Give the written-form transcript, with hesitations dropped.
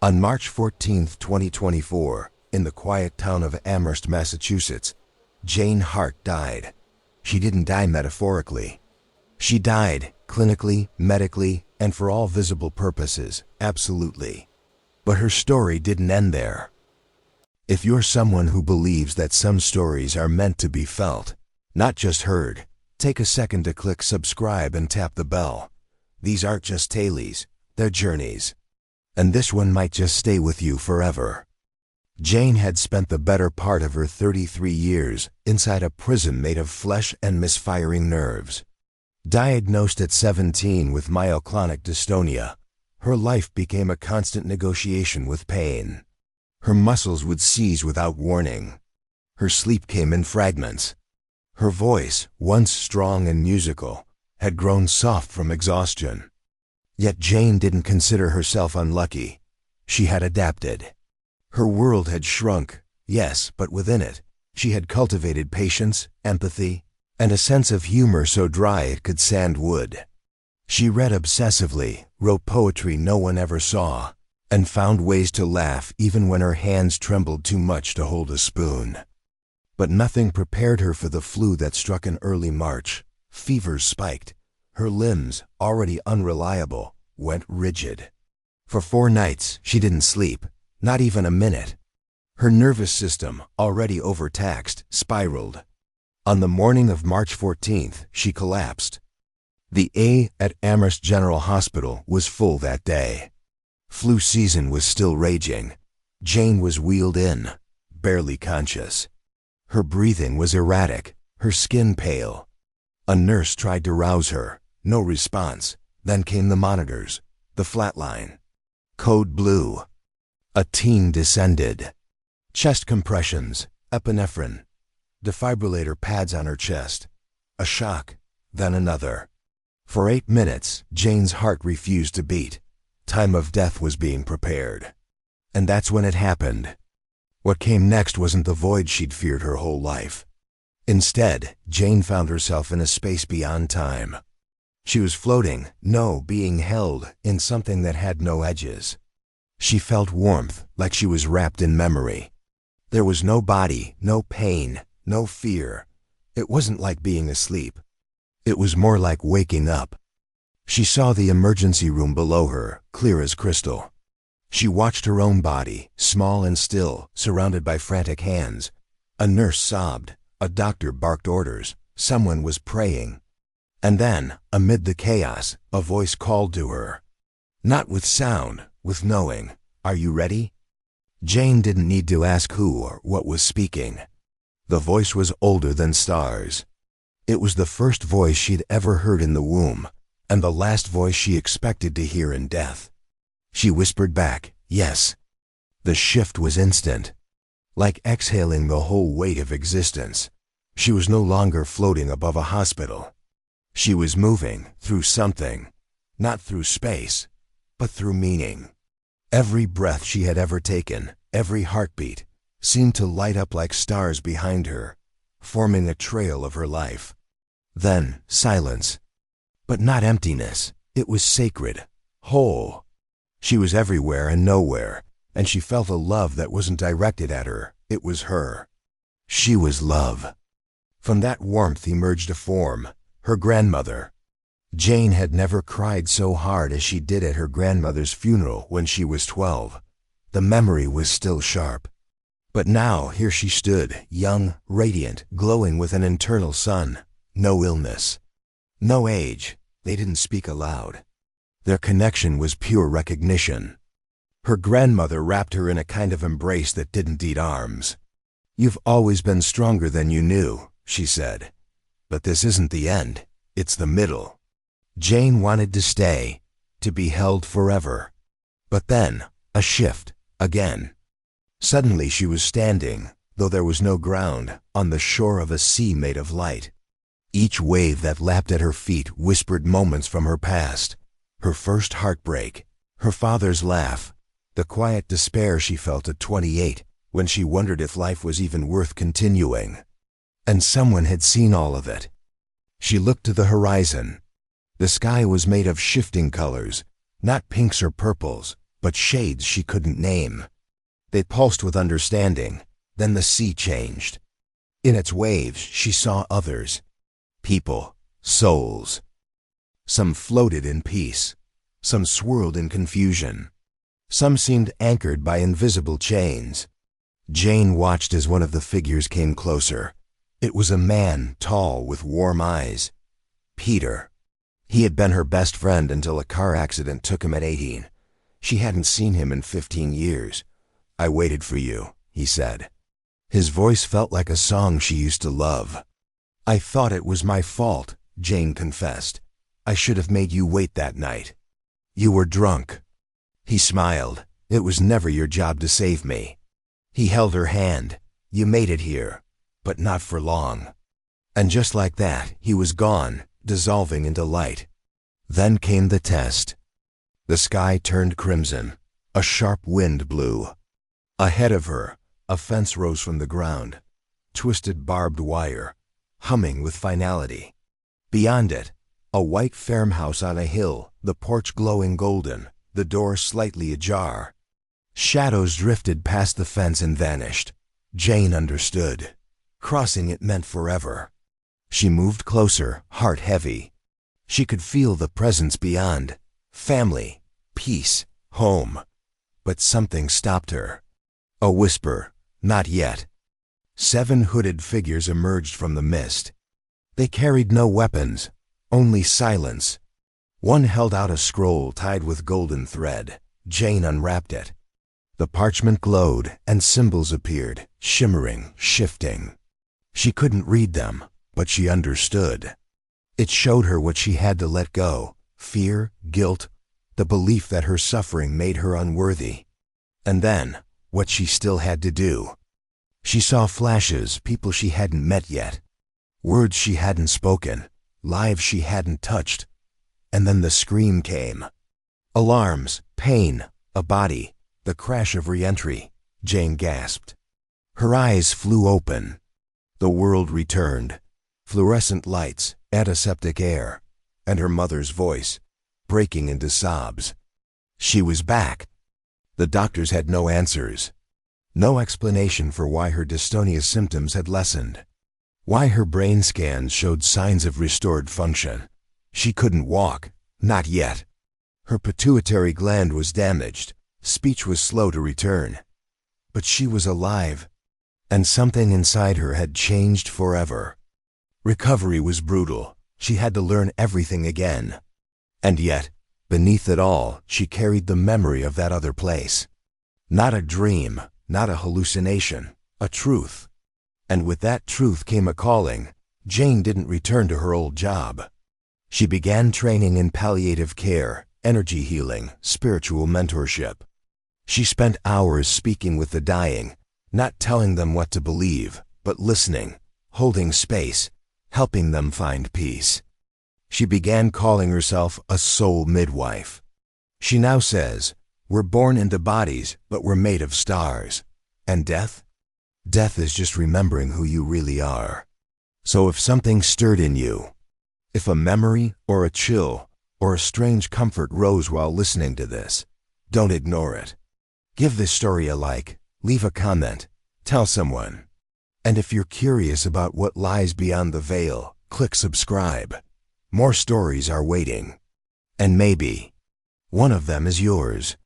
On March 14, 2024, in the quiet town of Amherst, Massachusetts, Jane Hart died. She didn't die metaphorically. She died clinically, medically, and for all visible purposes, absolutely. But her story didn't end there. If you're someone who believes that some stories are meant to be felt, not just heard, take a second to click subscribe and tap the bell. These aren't just tales, they're journeys. And this one might just stay with you forever. Jane had spent the better part of her 33 years inside a prison made of flesh and misfiring nerves. Diagnosed at 17 with myoclonic dystonia, her life became a constant negotiation with pain. Her muscles would seize without warning. Her sleep came in fragments. Her voice, once strong and musical, had grown soft from exhaustion. Yet Jane didn't consider herself unlucky. She had adapted. Her world had shrunk, yes, but within it, she had cultivated patience, empathy, and a sense of humor so dry it could sand wood. She read obsessively, wrote poetry no one ever saw, and found ways to laugh even when her hands trembled too much to hold a spoon. But nothing prepared her for the flu that struck in early March. Fevers spiked. Her limbs, already unreliable, went rigid. For 4 nights, she didn't sleep, not even a minute. Her nervous system, already overtaxed, spiraled. On the morning of March 14th, she collapsed. The A at Amherst General Hospital was full that day. Flu season was still raging. Jane was wheeled in, barely conscious. Her breathing was erratic, her skin pale. A nurse tried to rouse her. No response. Then came the monitors, the flatline. Code blue. A teen descended. Chest compressions, epinephrine. Defibrillator pads on her chest. A shock, then another. For 8 minutes, Jane's heart refused to beat. Time of death was being prepared. And that's when it happened. What came next wasn't the void she'd feared her whole life. Instead, Jane found herself in a space beyond time. She was floating, being held, in something that had no edges. She felt warmth, like she was wrapped in memory. There was no body, no pain, no fear. It wasn't like being asleep. It was more like waking up. She saw the emergency room below her, clear as crystal. She watched her own body, small and still, surrounded by frantic hands. A nurse sobbed. A doctor barked orders. Someone was praying. And then, amid the chaos, a voice called to her. Not with sound, with knowing. Are you ready? Jane didn't need to ask who or what was speaking. The voice was older than stars. It was the first voice she'd ever heard in the womb, and the last voice she expected to hear in death. She whispered back, yes. The shift was instant. Like exhaling the whole weight of existence. She was no longer floating above a hospital. She was moving through something, not through space, but through meaning. Every breath she had ever taken, every heartbeat, seemed to light up like stars behind her, forming a trail of her life. Then silence. But not emptiness. It was sacred, whole. She was everywhere and nowhere, and she felt a love that wasn't directed at her. It was her. She was love. From that warmth emerged a form, her grandmother. Jane had never cried so hard as she did at her grandmother's funeral when she was 12. The memory was still sharp. But now here she stood, young, radiant, glowing with an internal sun. No illness. No age. They didn't speak aloud. Their connection was pure recognition. Her grandmother wrapped her in a kind of embrace that didn't need arms. You've always been stronger than you knew, she said. But this isn't the end. It's the middle. Jane wanted to stay, to be held forever. But then, a shift, again. Suddenly she was standing, though there was no ground, on the shore of a sea made of light. Each wave that lapped at her feet whispered moments from her past. Her first heartbreak, her father's laugh, the quiet despair she felt at 28, when she wondered if life was even worth continuing. And someone had seen all of it. She looked to the horizon. The sky was made of shifting colors, not pinks or purples, but shades she couldn't name. They pulsed with understanding. Then the sea changed. In its waves she saw others. People, souls. Some floated in peace. Some swirled in confusion. Some seemed anchored by invisible chains. Jane watched as one of the figures came closer. It was a man, tall, with warm eyes. Peter. He had been her best friend until a car accident took him at 18. She hadn't seen him in 15 years. "I waited for you," he said. His voice felt like a song she used to love. "I thought it was my fault," Jane confessed. "I should have made you wait that night. You were drunk." He smiled. "It was never your job to save me." He held her hand. "You made it here, but not for long." And just like that, he was gone, dissolving into light. Then came the test. The sky turned crimson. A sharp wind blew. Ahead of her, a fence rose from the ground, twisted barbed wire, humming with finality. Beyond it, a white farmhouse on a hill, the porch glowing golden, the door slightly ajar. Shadows drifted past the fence and vanished. Jane understood. Crossing it meant forever. She moved closer, heart heavy. She could feel the presence beyond. Family, peace, home. But something stopped her. A whisper, "Not yet." 7 hooded figures emerged from the mist. They carried no weapons, only silence. One held out a scroll tied with golden thread. Jane unwrapped it. The parchment glowed, and symbols appeared, shimmering, shifting. She couldn't read them, but she understood. It showed her what she had to let go: fear, guilt, the belief that her suffering made her unworthy. And then, what she still had to do. She saw flashes, people she hadn't met yet, words she hadn't spoken, lives she hadn't touched. And then the scream came. Alarms, pain, a body, the crash of re-entry. Jane gasped. Her eyes flew open. The world returned. Fluorescent lights, antiseptic air, and her mother's voice, breaking into sobs. She was back. The doctors had no answers. No explanation for why her dystonia symptoms had lessened. Why her brain scans showed signs of restored function. She couldn't walk, not yet. Her pituitary gland was damaged. Speech was slow to return. But she was alive, and something inside her had changed forever. Recovery was brutal. She had to learn everything again. And yet, beneath it all, she carried the memory of that other place. Not a dream, not a hallucination, a truth. And with that truth came a calling. Jane didn't return to her old job. She began training in palliative care, energy healing, spiritual mentorship. She spent hours speaking with the dying, not telling them what to believe, but listening, holding space, helping them find peace. She began calling herself a soul midwife. She now says, "We're born into bodies, but we're made of stars." And death? Death is just remembering who you really are. So if something stirred in you, if a memory or a chill or a strange comfort rose while listening to this, don't ignore it. Give this story a like, leave a comment, tell someone. And if you're curious about what lies beyond the veil, click subscribe. More stories are waiting. And maybe one of them is yours.